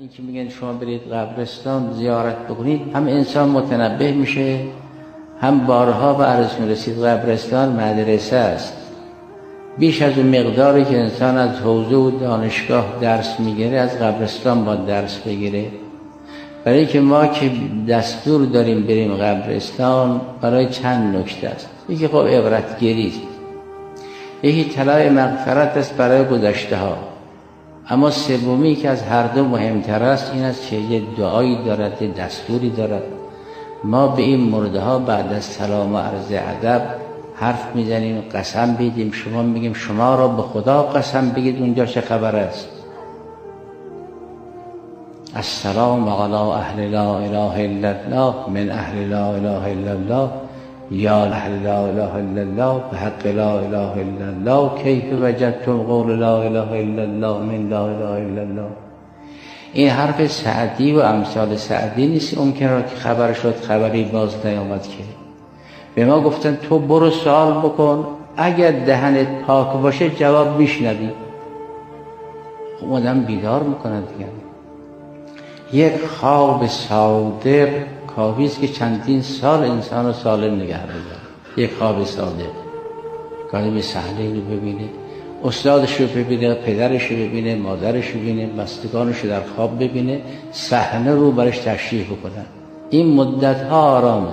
این که میگن شما برید قبرستان زیارت بکنید، هم انسان متنبه میشه، هم بارها به عرض میرسید قبرستان مدرسه است. بیش از اون مقداری که انسان از حوزه و دانشگاه درس میگیره از قبرستان با درس بگیره. برای که ما که دستور داریم بریم قبرستان برای چند نکته است. یکی خب عبرتگیری است، یکی طلب مغفرت است برای گذشته ها، اما سومی که از هر دو مهمتر است این است که یه دعایی دارد، یه دستوری دارد. ما به این مرده ها بعد از سلام و عرض ادب حرف میزنیم، قسم بدیم. شما میگیم شما را به خدا قسم بگید اونجا چه خبر است. السلام علی اهل لا اله الا الله من اهل لا اله الا الله یا اهل لا اله الا الله بحق لا اله الا الله کیف وجدتم قول لا اله الا الله من لا اله الا الله. این حرف سعدی و امثال سعدی نیست. ممکنه که خبر شد خبری باز نیامد که به ما گفتن تو برو سوال بکن، اگر دهنت پاک باشه جواب میشنوی. خب آدم بیدار میکنن دیگه. یک خواب صادق کافی است که چندین سال انسان رو سالم نگه بداره. یک خواب صادق کاری به صحنه رو ببینه، استادش رو ببینه، پدرش رو ببینه، مادرش رو ببینه، بستگانش رو در خواب ببینه، صحنه رو برش تشریح بکنن. این مدت ها آرامه.